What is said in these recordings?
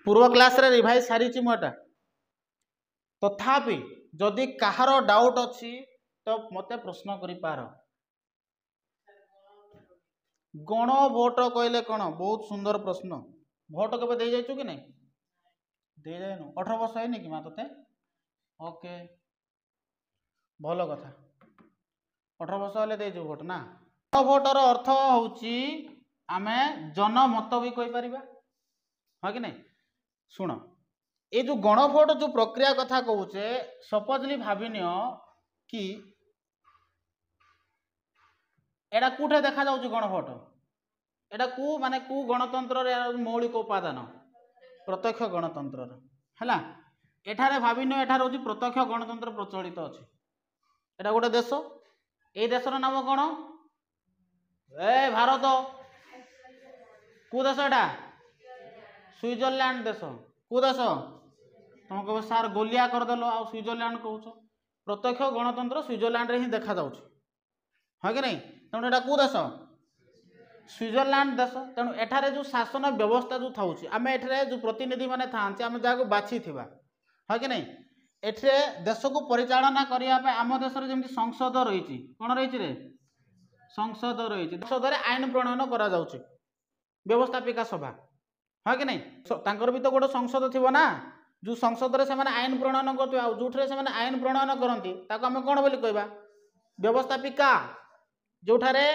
पूर्व क्लास रे रिवाइज सारी मुटा तथापि जदि कहार डाउट अच्छी तो मते प्रश्न करि पार। गण भोट कहले कौन बहुत सुंदर प्रश्न। भोट केबे दे जाइछु कि नहीं दे जाइनु 18 वर्ष है कि माँ तोते ओके भल कथा 18 वर्ष हेले दे भोट ना। भोटर अर्थ होची आमे जनमत भी कहि परिबा हाँ कि नहीं। शुण ये जो गणभोट जो प्रक्रिया कथा कहूचे सपोजली भाविनियो कि एटा कोठे देखा जाउची गणभोट एटा को माने को गणतंत्र रे मौलिक उपादान प्रत्यक्ष गणतंत्र हैला। एठारे भाविनियो एठार होची प्रत्यक्ष गणतंत्र प्रचलित अछि। एटा गोटे देश ए देशर नाम कौन ए भारत को देश एटा स्विट्जरलैंड देश को देश तुम कह सार गोलिया करदेल आ स्विट्जरलैंड कहूच प्रत्यक्ष गणतंत्र स्विट्जरलैंड रे ही देखा जाउछ हाँ कि नहीं। तेणु एटा को देश स्विट्जरलैंड देश। तेणु एठारे जो शासन व्यवस्था जो थाउची आमे एठारे जो प्रतिनिधि माने थांचे आमे जाको बाछि थिबा हाँ कि नहीं। एठे देश को परिचालना करिया पे आम देश रे जेमति संसद रहिछि कोन रहिछि रे संसद रहिछि। संसद रे आईन प्रणयन करा जाउछि व्यवस्थापिका सभा हाँ कि नहीं। तांकर भी तो गोटे संसद थिबो ना जो संसद रे से माने आईन प्रणयन करथि आ जोठरे से माने आईन प्रणयन करंती ताको हम कोन बोली कहबा व्यवस्थापिका। जोठारे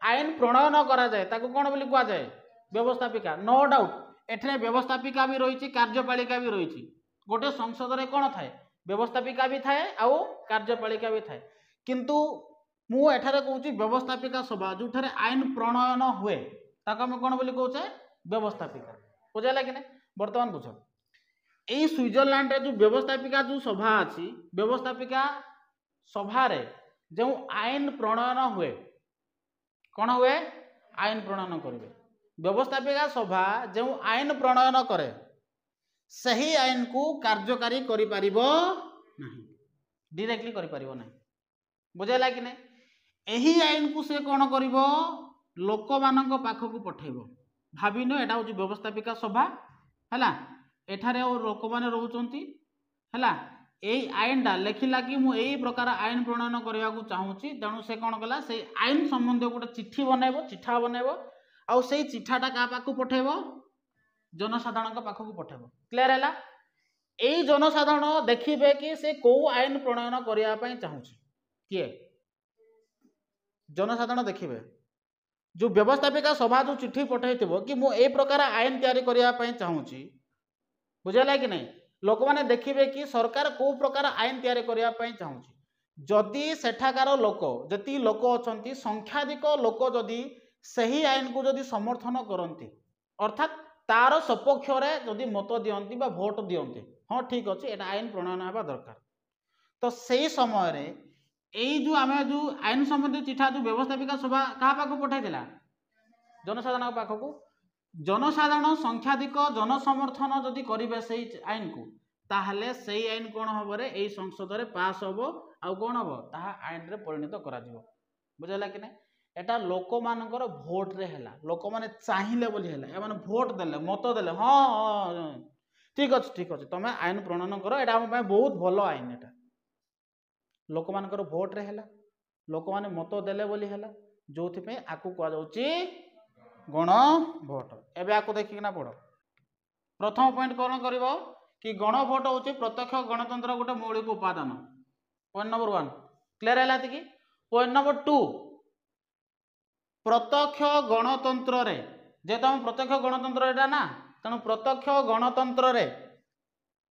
आईन प्रणयन करा जाए ताको कोन बोली कुआ जाए व्यवस्थापिका। नो डाउट एठरे व्यवस्थापिका भी रहिछि कार्यपालिका भी रहिछि। गोटे संसद रे कोन थाए व्यवस्थापिका भी थाए आउ कार्यपालिका भी थाए किंतु मु एठारे कहूची व्यवस्थापिका सभा जोठारे आईन प्रणयन हुए ताको हम कोन बोली कहउचे व्यवस्थापिका। बुझाला कि नहीं वर्तमान बुझ यही स्विट्जरलैंड रे जो व्यवस्थापिका जो सभा अच्छी व्यवस्थापिका सभा रे जो आईन प्रणयन हुए कौन हुए आईन प्रणयन करेंगे। व्यवस्थापिका सभा जो आईन प्रणयन करे सही आईन को कार्यकारी करि परिबो नहीं डायरेक्टली करि परिबो नहीं। बुझाला कि नहीं यही आईन को से कौन करिवो लोक मानक पाखक पठेबो। भाविनो एटा होची व्यवस्थापिका सभा हैला एठारे लोक माने रहउचंती हैला एई आईन डा लेखिला कि मु एई प्रकार आईन प्रणयन करबा को चाहूची। तेणु से कौन कला से आईन संबंधी गोटे चिट्ठी बनैबो चिठा बनैबो आउ से चिठाटा का पाखु पठेबो जनसाधारण पाखक पठेबो। क्लियर हैला एई जनसाधारण देखिबे कि से को आईन प्रणयन करिया पई चाहूची किए जनसाधारण देखिबे। जो व्यवस्थापिका सभा जो चिट्ठी पठाई कि मु ए प्रकार आईन तैयारी करिया पई चाहूची बुझाला कि नहीं। लोक माने देखिबे कि सरकार को प्रकार आईन तैयारी करिया पई चाहूची। जदि सेठाकार लोक जति लोक अछंती संख्याधिक लोक जदि सही आईन को जदि समर्थन करंती अर्थात तार सपक्ष रे जदि मत दियंती बा भोट दियंती हाँ ठीक अछि एटा आईन प्रणयन हेबा दरकार। तो सही समय रे एई जो आमे जो आईन संबंधी चिठा जो व्यवस्थापिका सभा कहा पाखु पठाई दिला जनसाधारण पाखकु। जनसाधारण संख्याधिक जनसमर्थन जदि करिवे सही आईन को ताहले सही आईन कोन हबो रे एई संसद रे पास हबो आ कोन हबो ताहा आईन रे परिणत करा जिवो। बुझला कि नै एटा लोक मानकर भोट रे हैला लोक माने चाहिले बोली हैला ए माने भोट देले मत देले हां ठीक अछि तमे आईन प्रणयन करो एटा हम पय बहुत भलो आईन एटा लोक मानकर भोट रे हैला लोक माने मत देले बोली हैला जोथि पे आकु को जाउची गण भोट। एबे आकु देखिकना पड़ो प्रथम पॉइंट कोन करबो कि गण भोट होची प्रत्यक्ष गणतंत्र गोटे मौलिक उपादान। पॉइंट नंबर 1 क्लियर हैला कि। पॉइंट नंबर 2 प्रत्यक्ष गणतंत्र रे जेतो हम प्रत्यक्ष गणतंत्र एटा ना तेणु प्रत्यक्ष गणतंत्र रे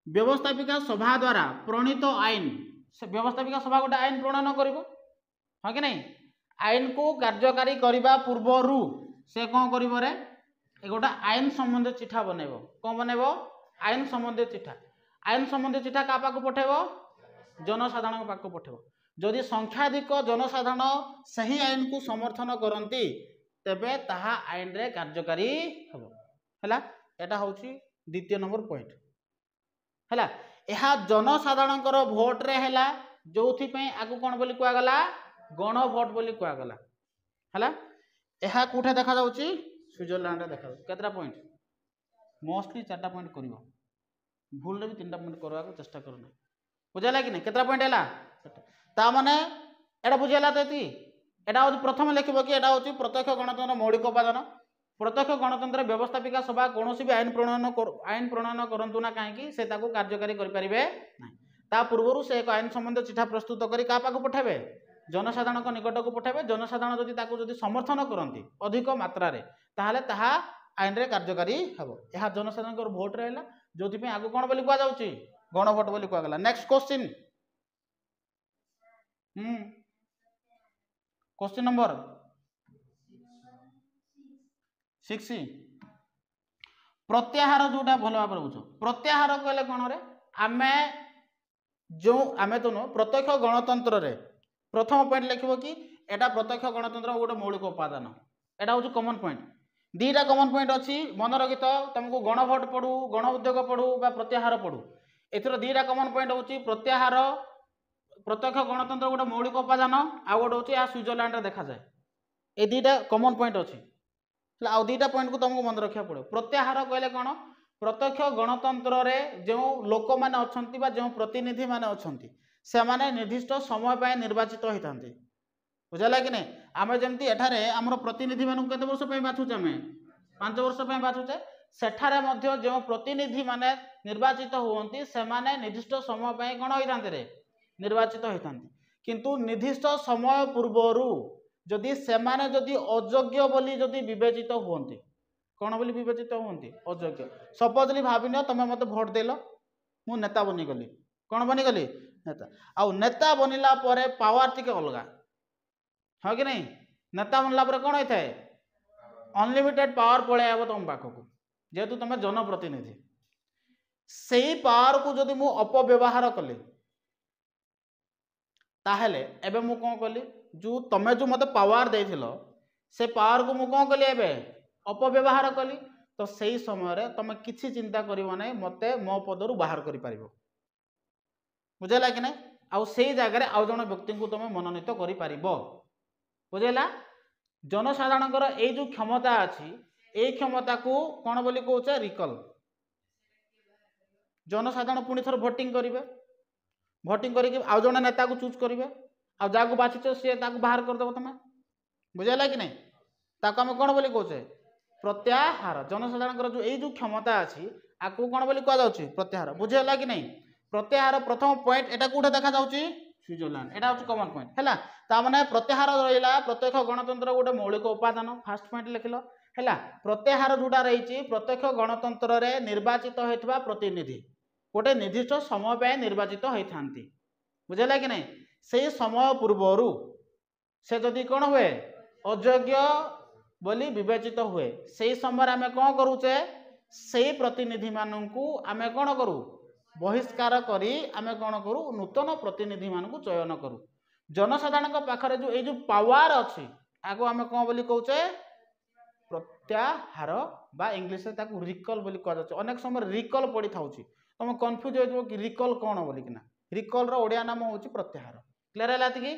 व्यवस्थापिका सभा द्वारा प्रणीत आईन से व्यवस्थापिका सभा गोटे आईन प्रणयन करिवो हाँ कि नहीं। आईन को कार्यकारी करबा पूर्वरु से कौन करिवो रे ए गोटे आईन संबंधी चिठा बनेबो। कौन बनेबो आईन संबंधी चिठा। आईन संबंधी चिठा का पाखु पठेबो जनसाधारण पाखु पठेबो। जदि संख्याधिक जनसाधारण सही आईन को समर्थन करंती तेबे ताहा आईन रे कार्यकारी हबो हैला। एटा होची द्वितीय नंबर पॉइंट हैला। एहा जनसाधारणकर भोट रे हैला जोथि पे आगु कोन बोली कुआ गला गण भोट बोली कुआ गला हैला। एहा कोठे देखा जाउची स्विट्जरलैंड रे देखा केतरा पॉइंट मोस्टली 4टा पॉइंट कर भूल भी 3टा पॉइंट करवा चेष्टा करना बुझेगा कि नहीं केतरा पॉइंट है ता माने एटा बुझेला तो ये एटा हूँ प्रथम लिखिब कि एटा हूँ प्रत्यक्ष गणतंत्र मौलिक उपादान प्रत्यक्ष गणतंत्र व्यवस्थापिका सभा कौन भी आईन प्रणयन करतु ना कहीं से कार्यकारी करें ना ता पूर्व से एक आईन संबंधी चिठा प्रस्तुत कर क्या पाक पठेबे जनसाधारण निकट को पठेबे जनसाधारण जदि समर्थन करती अधिक मात्रा ताहले ताहा आईन रे कार्यकारी हम यह जनसाधारण भोट रहा जो आगे कौन बोली कहुच्छी गणभोट बोली कहगला नेक्स्ट क्वेश्चन क्वेश्चन नंबर 6 प्रत्याहार जोटा भल भाव बुझ प्रत्याहार कहले कौन रे आमे जो आमे तो प्रत्यक्ष गणतंत्र रे प्रथम पॉइंट लिखिब कि एटा प्रत्यक्ष गणतंत्र गोटे मौलिक उपादान एटा हूँ कॉमन पॉइंट 2टा कॉमन पॉइंट अच्छी मन रखित तुमको गणभोट पढ़ू गण उद्योग पढ़ू बा प्रत्याहार पढ़ू एथर 2टा कॉमन पॉइंट हूँ प्रत्याहार प्रत्यक्ष गणतंत्र गोटे मौलिक उपादान आ गोटे हूँ स्विट्जरलैंड रे देखा जाए ये 2टा कॉमन पॉइंट अच्छी आउ 2टा पॉइंट को तुमको मन रखा पड़े प्रत्याहार कहले कौन प्रत्यक्ष गणतंत्र रे जो लोक मैंने अच्छा जो प्रतिनिधि मैंने अच्छा से माने निर्दिष्ट समय पर निर्वाचित होता बुझेगा कि नहीं आम जमी एठारे आमर प्रतिनिधि मानू केते वर्ष बाछुचे आम 5 वर्ष बाछुचे सेठारे मध्य जो प्रतिनिधि माने निर्वाचित होती से माने निर्दिष्ट समय पर कौन होता निर्वाचित होता किंतु निर्दिष्ट समय पूर्वर जदि सेमाने जदि अयोग्य बोली जदि विवेचित हुंती कौन बोली विवेचित हुंती अयोग्य सपोजली भाविन तुम मत भोट देल मु नेता बनीगली कौन बनीगली नेता आउ नेता बनिला परे पावर टिके अलगा हाँ कि नहीं नेता बनला परे कौन होता है अनलिमिटेड पावर पलि आब तुम पाखक जेहेतु तुम जनप्रतिनिधि से पावर को जदि मु अपव्यवहार कली ताहले एबे मु कौन कली जो तमे जो मत पावर देथिल से पावर को मु कौन कली एबे अपव्यवहार कली तो सही समय तुम किसी चिंता करिवो नै मते मो पदरु बाहर करि परिबो बुझेला कि नहीं आउ से जगह आउ जन व्यक्ति को तुम मनोनीत करि परिबो बुझेला जनसाधारणकर ए जो क्षमता अच्छी ए क्षमता को कौन बोली कहूचे रिकल जनसाधारण पुणी थर भोटिंग करेंगे भोटिंग करके आउ जने नेता को चूज करेंगे आ जहाँ बाछिच सी बाहर करदेव तुम बुझेगा कि नहीं ताको आम कौन बोली कहूचे प्रत्याहार जनसाधारण जो ये जो क्षमता अच्छी आपको कौन बोली कहुच्छी प्रत्याहार बुझेगा कि नहीं प्रत्याहार प्रथम पॉइंट एटा कोठे देखा जाउची स्विट्जरलैंड एटा हूँ कॉमन पॉइंट है ताने प्रत्याहार रहा प्रत्यक्ष गणतंत्र गोटे मौलिक उपादान फास्ट पॉइंट लिखिल है प्रत्याहार जोटा रही प्रत्यक्ष गणतंत्र रे निर्वाचित होता प्रतिनिधि गोटे निर्दिष्ट समय पर निर्वाचित होता बुझेगा कि नहीं से समय पूर्वर से जदि कौन हुए अयोग्य बोली विवेचित हुए से समय आम कौन करुचे से प्रतिनिधि मानू आम कौन करूँ बहिष्कार करी आम कौन करूँ नूतन प्रतिनिधि मानू चयन करूँ जनसाधारण पाखरे जो ये जो पावर अच्छी आगो आम कौन बोली कहूचे प्रत्याहार बा इंग्लिश में रिकल बोली कहुच्छे अनेक समय रिकल पड़ी था तुम कन्फ्यूज हो कि रिकल कौन बोलिकिना रिकल ओडिया नाम हूँ प्रत्याहार क्लियर है कि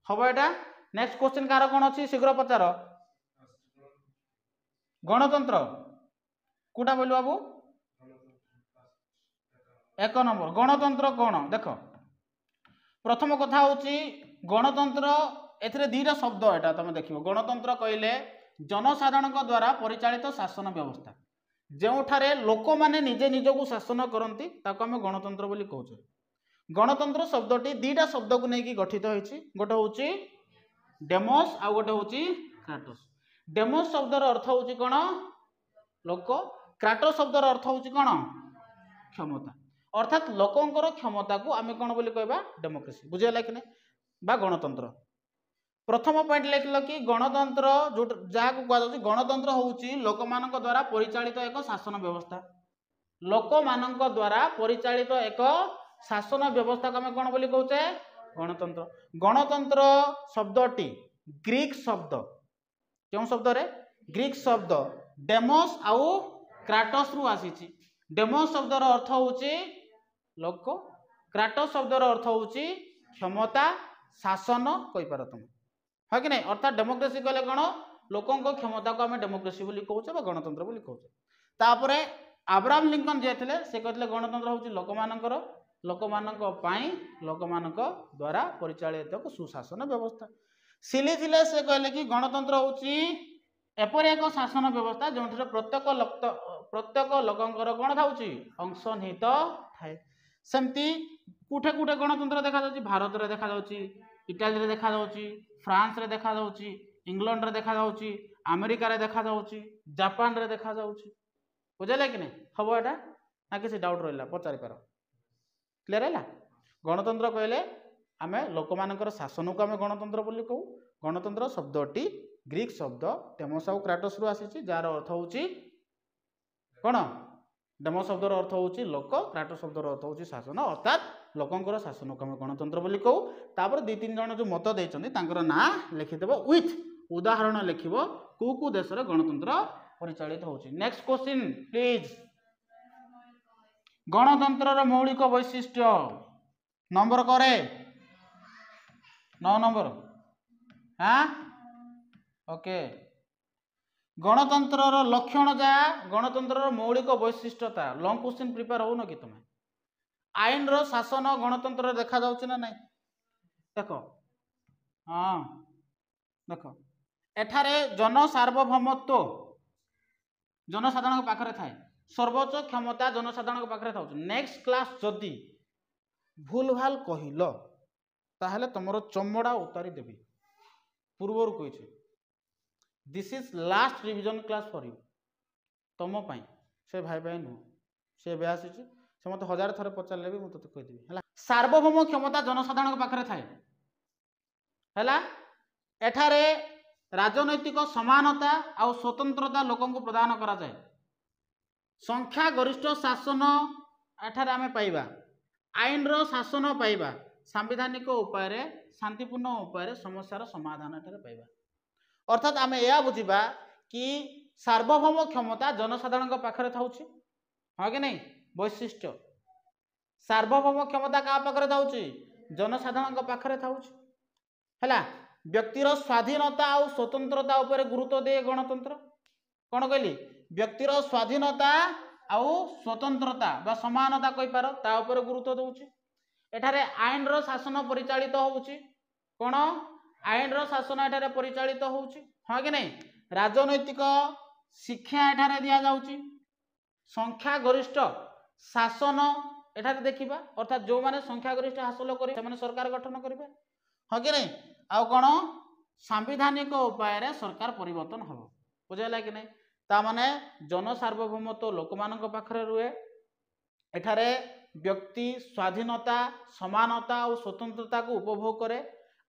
हम एटा नेक्स्ट क्वेश्चन कार कौन अच्छी शीघ्र पचार गणतंत्र कोटा बोल बाबू 1 नंबर गणतंत्र कौन देख प्रथम कथा हूँ गणतंत्र एथिरे 2टा शब्द एटा तुम देख गणतंत्र कहले जनसाधारण द्वारा परिचालित शासन व्यवस्था जोठारे लोक माने निजे निजको शासन करती आम गणतंत्र बोली कहूचे गणतंत्र शब्दटी 2टा शब्द को लेकिन गठित होती गोटे हूँ डेमोस आ गोटे हूँ क्राटोस डेमोस शब्दर अर्थ हूँ कौन लोक क्राटोस शब्दर अर्थ हूँ कौन क्षमता अर्थात लोकंकर क्षमता को आम कौन बोली कहबा डेमोक्रेसी बुझेगा कि नहीं बा गणतंत्र प्रथम पॉइंट लिखल कि गणतंत्र जो जहाँ को कहुच्छी गणतंत्र हूँ लोक मान द्वारा परिचालित एक शासन व्यवस्था लोक मान द्वारा परिचालित एक शासन व्यवस्था को आम कौन बोली कहूचे गणतंत्र गणतंत्र शब्दटी ग्रीक शब्द क्यों शब्द रे ग्रीक शब्द डेमोस आउ क्राटोस रु आसी डेमोस शब्दर अर्थ हूँ लोक क्राटोस शब्दर अर्थ हूँ क्षमता शासन कहीपर तुम है कि नहीं अर्थात डेमोक्रेसी कहले कौन लोकों क्षमता को आम डेमोक्रेसी बोली कहूचे गणतंत्र बोली कहूचे तापरे अब्राहम लिंकन जे थे से कहते गणतंत्र हूँ लोकमानकर लोकमानक पाई लोकमानक द्वारा परिचालित एक सुशासन व्यवस्था। सिली थिले से कहले कि गणतंत्र हूँ एपरि एक शासन व्यवस्था जो प्रत्येक लोकंकर कौन था अंश निहित थाए। सेमती कुठे कुठे गणतंत्र देखा जाउची भारत रे देखा जाउची इटाली रे देखा जाउची फ्रांस रे देखा जाउची इंग्लैंड रे देखा जाउची अमेरिका रे देखा जाउची जापान रे देखा जाउची बुझले कि नहीं हम एटा ना किसी डाउट रहा पचारि पार क्लियर है। गणतंत्र कहले आम लोक मानकर शासन को आम गणतंत्र बोली कहू। गणतंत्र शब्दटी ग्रीक शब्द डेमोस आउ क्राटोस रु आसी जार अर्थ होची कौन डेमोस शब्दर अर्थ होची लोक क्राटोस शब्दर अर्थ होची शासन अर्थात लोकंकर शासन को आम गणतंत्र बोली कहू। तापर दि तीन जन जो मत देइछन्ती तांकर ना लिखिदेव विथ उदाहरण लिखिब कु देश रे गणतंत्र परिचालित होची। Next question please. गणतंत्र मौलिक वैशिष्ट्य नंबर करे 9 नंबर हाँ ओके। गणतंत्र लक्षण जा गणतंत्र मौलिक वैशिष्ट्यता लॉन्ग क्वेश्चन प्रिपेयर हो न कि तुम आईन रो शासन गणतंत्र देखा जाउची ना नहीं देख हाँ देख एठारे जन सार्वभौमत्व जनसाधारण पाखरे थाए सर्वोच्च क्षमता जनसाधारण पाखरे था। नेक्स्ट क्लास जदि भूल भाल कहल ताहले तुमर चमड़ा उतारी देवी पूर्वर कही this is last revision class for you तुम पाई से भाई भाई नुह से भी आसी से मत 1000 थर पचारे भी मुझे कहीदेवी है। सार्वभौम क्षमता जनसाधारण पाखरे थाए है एठारे राजनैतिक समानता और स्वतंत्रता लोकंकु प्रदान करा जाए। संख्या गरिष्ठ शासन एठारे आमे पाइबा आईन रो शासन पाइबा सांविधानिक उपाय शांतिपूर्ण उपाय समस्यार समाधान एठारे पाइबा। अर्थात आमे या बुझिबा कि सार्वभौम क्षमता जनसाधारण पाखरे थाउछि हाँ कि नहीं वैशिष्ट्य सार्वभौम क्षमता का पाखरे थाउछि जनसाधारण पाखरे थाउछि हैला। व्यक्तिर स्वाधीनता और स्वतंत्रता उपर गुरुत्व दे गणतंत्र कौन कहली व्यक्तिर स्वाधीनता आउ स्वतंत्रता बा समानता कहि पार ता उपर गुरुत्व दउछि। एठारे आईन रो शासन परिचालित होउछि कोन आईन रो शासन एठारे परिचालित होउछि हाँ कि नहीं। राजनैतिक शिक्षा एठारे दिया जाउछि संख्या गरिष्ठ शासन एठारे देखिबा अर्थात जो माने संख्या गरिष्ठ हासिल करि से माने सरकार गठन करिबे हाँ कि नहीं। आउ कौन सांविधानिक उपाय सरकार परिवर्तन हम बुझेगा कि नहीं ता माने जन सार्वभौमत्व लोक मानक पाखरे रुहे एठारे व्यक्ति स्वाधीनता समानता और स्वतंत्रता को उपभोग करे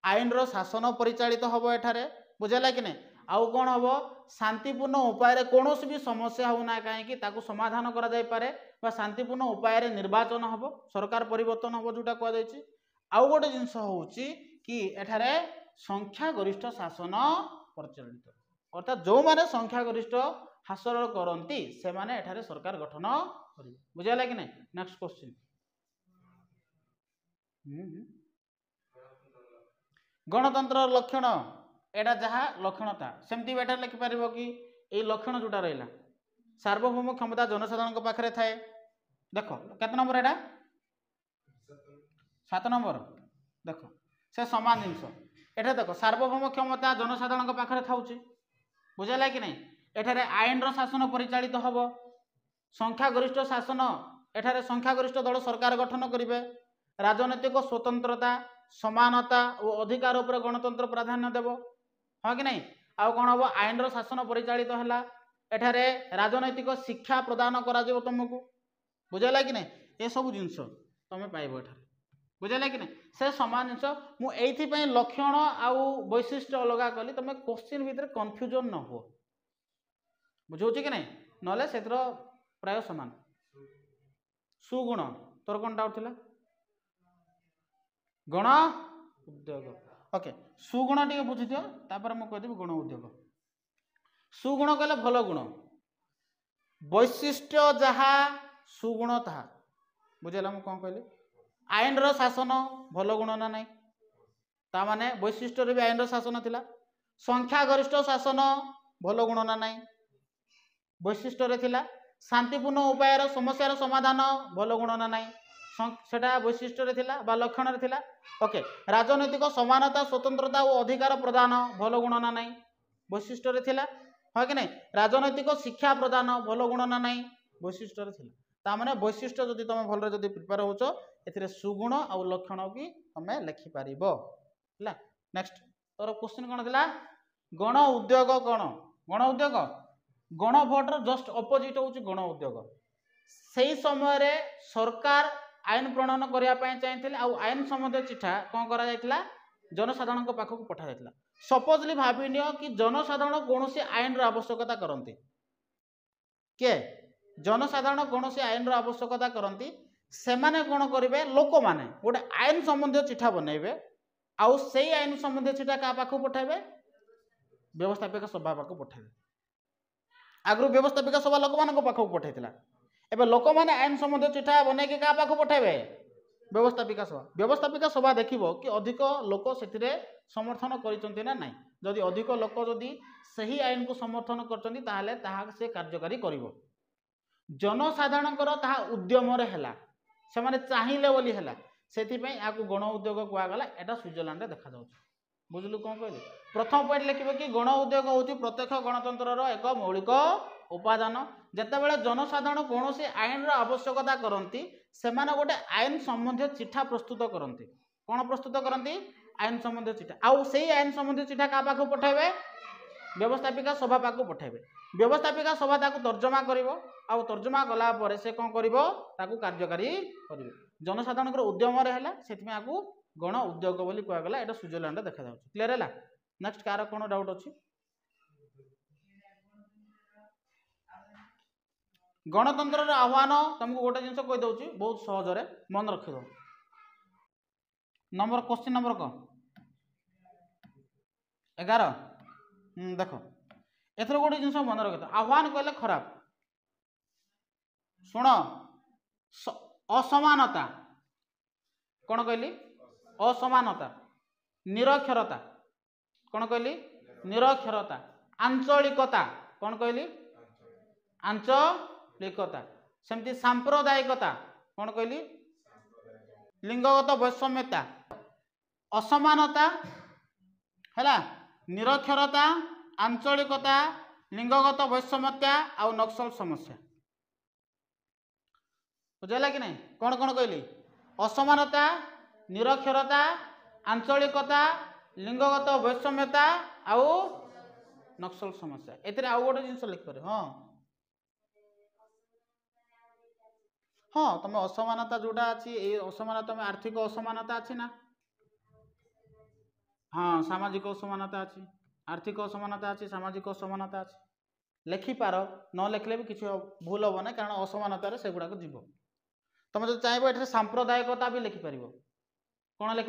आईन रो शासन परिचालित हम एठारे बुझेगा कि नहीं। आउ कौन हम शांतिपूर्ण उपाय कौन भी समस्या होना कहीं समाधान करा जाय पारे बा शांतिपूर्ण उपाय निर्वाचन हम सरकार परिवर्तन हम जोटा कहुई। आउ गोटे जिनस होउची कि एठारे संख्या गरिष्ठ शासन प्रचलित अर्थात जो माने संख्या गरिष्ठ हासिल करती से माने एठारे सरकार गठन करिवे बुझाला कि नहीं। नेक्स्ट क्वेश्चन गणतंत्र लक्षण एटा जहा लक्षणता सेमती बेटा लिखि पारिबो कि ए लक्षण जोटा रहिला सार्वभौम क्षमता जनसाधारण पाखरे थाए देखो केते नंबर एटा 7 नंबर देखो से समान जिनस एठे देखो सार्वभौम क्षमता जनसाधारण पाखरे थाउची बुझाला कि नहीं। एठारे आईन रो शासन परिचालित हब संख्या गरिष्ठ शासन एठारे संख्या गरिष्ठ दल सरकार गठन करिवे राजनैतिक स्वतंत्रता समानता और अधिकार उपर गणतंत्र प्राधान्य देव हाँ कि नहीं। आउ कौन हम आईन रो शासन परिचालित है एठारे राजनैतिक शिक्षा प्रदान करा जिवो तुमको बुझाला कि नहीं। ये सब जिनस तुम पाइब एठारे बुझाला कि नहीं से समान जिनस मुझे लक्षण आउ वैशिष्ट्य अलग कली तुम क्वेश्चन भितर कन्फ्यूजन न हो बुझे कि नहीं ना से प्राय सामान। सुगुण तोर कौन डाउट थिला गण उद्योग ओके सुगुण टी बुझी दियो तापर मु कहदेवी गण उद्योग। सुगुण कहले भल गुण वैशिष्ट्य जहा सुगुण ताहा बुझेला मु कौन कहली आईन रो शासन भल गुण ना नहीं ता माने वैशिष्ट्य रे भी आईन रो शासन थिला संख्या गरिष्ठ शासन भल गुण ना नहीं वैशिष्ट्य रे थिला शांतिपूर्ण उपायर समस्यार समाधान भल गुण ना नाई सेटा वैशिष्ट्य थिला बा लक्षण थिला। ओके राजनैतिक समानता स्वतंत्रता और अधिकार प्रदान भल गुण ना नाई वैशिष्ट्य थिला हाँ कि नहीं। राजनैतिक शिक्षा प्रदान भल गुण ना नाई वैशिष्ट्य थिला। तामाने वैशिष्ट्य जदि तुम भल जदि प्रिपेयर होचो एथिरे सुगुण और लक्षण भी तुम लिखि पारिबो हला। नेक्स्ट तोर क्वेश्चन कोन थिला गण उद्योग कोन गण उद्योग गण भोटर जस्ट अपोजिट होची गण उद्योग। सही समय रे सरकार आईन प्रणयन करिया पय चाहिथिले आ आईन संबंधी चिठा कोन करा जायतिला जनसाधारण को पाखक पठा जायतिला। सपोजली भाबी नियो कि जनसाधारण कोनोसी आईन रो आवश्यकता करंती के जनसाधारण कोनोसी आईन रो आवश्यकता करंती सेमाने कोन करिवे लोक माने गोटे आईन संबंधी चिठा बनैबे आउ सेही आईन संबंधी चिठा का पाखक पठाइबे व्यवस्थापिका सभा पाखक पठाइबे। आगु व्यवस्थापिका सभा लोक मान को पाखक पठाइतिला एबे लोक माने आईन संबंधी चिठा बनै के का पाखक पठाइबे व्यवस्थापिका सभा देखिबो कि अधिक लोक सेथिरे समर्थन करिसंती ना नाही। जदि अधिक लोक जदि सही आईन को समर्थन करचंती ताहाले ताहा से कार्यकारी करिवो। जनसाधारणकर ताहा उद्यम रे हैला से माने चाहिले बोली हैला सेथि पय आकु गण उद्योग कुआ गला एटा स्विट्जरलैंड रे देखा जाउछ। बुझलु कोन कहले प्रथम पॉइंट लिखिबो कि गण उद्योग होची प्रत्यक्ष गणतंत्र रो एक मौलिक उपादान। जेतेबेले जनसाधारण कोनोसी आईन रो आवश्यकता करंती सेमाने गोटे आईन संबंधी चिठा प्रस्तुत करंती कोन प्रस्तुत करंती आईन संबंधी चिठा आउ सेही आईन संबंधी चिठा का पाखु पठाइबे व्यवस्थापिका सभा पाखु पठाइबे। व्यवस्थापिका सभा ताकु तर्जमा करिवो आउ तर्जमा गला परे से कोन करिवो ताकु कार्यकारी करिवो। जनसाधारण उद्यम रे हैला सेति में आकु गण उद्योग बोली कुआ गला एटा स्विट्जरलैंड रे देखा जाउछ। क्लियर हैला। नेक्स्ट कार कोन डाउट अछि गणतंत्र रो आह्वान तुमको गोटे जिंस कहि दउची बहुत सहज रे मन रखि दो। नंबर क्वेश्चन नंबर को 11 देखो एथरो गोटे जिंस मन रखि दो आह्वान कहले खराब सुन असमानता कौन कहली असमानता निरक्षरता कौन कहली निरक्षरता आंचलिकता कौन कहली आंचलिकता सेमती सांप्रदायिकता कौन कहली लिंगगत वैषम्यता असमानता हैला निरक्षरता आंचलिकता लिंगगत वैषम्यता आउ नक्सल समस्या बुझला कि नहीं कौन कौन कहली असमानता निरक्षरता आंचलिकता लिंगगत वैषम्यता आउ नक्सल समस्या एतरे आउ गोटे जिंस लिख पारे। हाँ हाँ तुम असमानता जोटा अच्छी असमानता में आर्थिक असमानता अच्छी ना हाँ सामाजिक असमानता अच्छी आर्थिक असमानता अच्छी सामाजिक असमानता अच्छी लिखिपार न लिखले भी किसी भूल हम ना कारण असमानतार से गुड़ाक जीव। तुम जो चाहब ये सांप्रदायिकता भी लिखिपार कौन लिख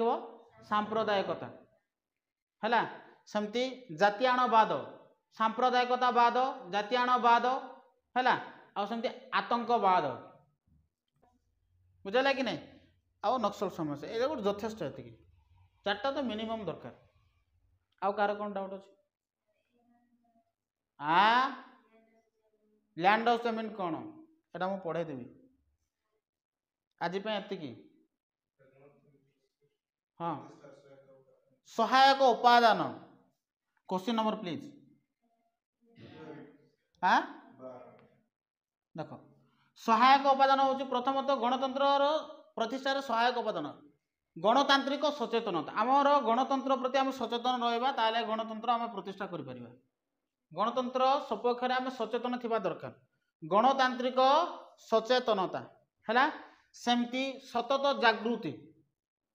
सांप्रदायिकता है सेमती जातीयणवाद सांप्रदायिकतावाद जातीयणवाद है आमती आतंकवाद बुझला कि नहीं आउ नक्सल समस्या ये गोटे यथेष्ट ये चार्टा तो मिनिमम दरकार। आउ कार कौन डाउट अच्छे लैंड हाउस मीन कौन एटा मु पढ़े देवी आज एति हाँ सहायक उपादान क्वेश्चन नंबर प्लीज हाँ देख सहायक उपादान हूँ प्रथमतः गणतंत्र प्रतिष्ठार सहायक उपादान गणतांत्रिक सचेतनता आमर गणतंत्र प्रति आम सचेतन रहा ताले गणतंत्र आम प्रतिष्ठा कर गणतंत्र सपक्ष आम सचेतन थिबा दरकार गणतांत्रिक सचेतनता है सेमती सतत जागृति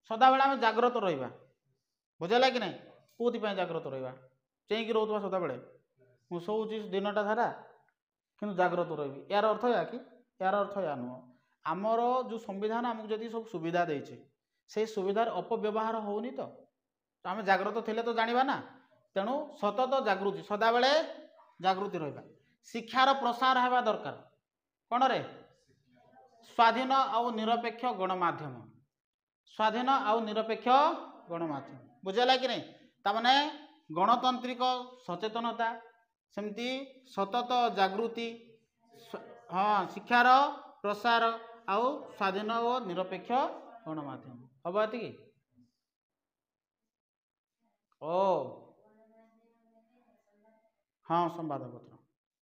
सदा बेले आम जाग्रत रहा बुझला कि नहीं कौन जाग्रत रहा चेक रोकवा सदा बेले मुझे शोची दिनटा सारा कि जाग्रत रही यार अर्थ या कि यार अर्थ या नुह आमर जो संविधान आमको जदि सब सुविधा देचे से सुविधार अपव्यवहार होनी तो आम जाग्रत थे तो जाना ना तेणु सतत जागृति सदा बेले जागृति रहा शिक्षार प्रसार होगा दरकार कौन रे स्वाधीन आउ निरपेक्ष गणमाध्यम स्वाधीन आउ निरपेक्ष गणमाध्यम बुझला कि नहीं तामाने गणतांत्रिक सचेतनता सेमती सतत जागृति हाँ शिक्षार प्रसार आउ स्वाधीन और निरपेक्ष गणमाध्यम हम ये ओ हाँ संवादपत्र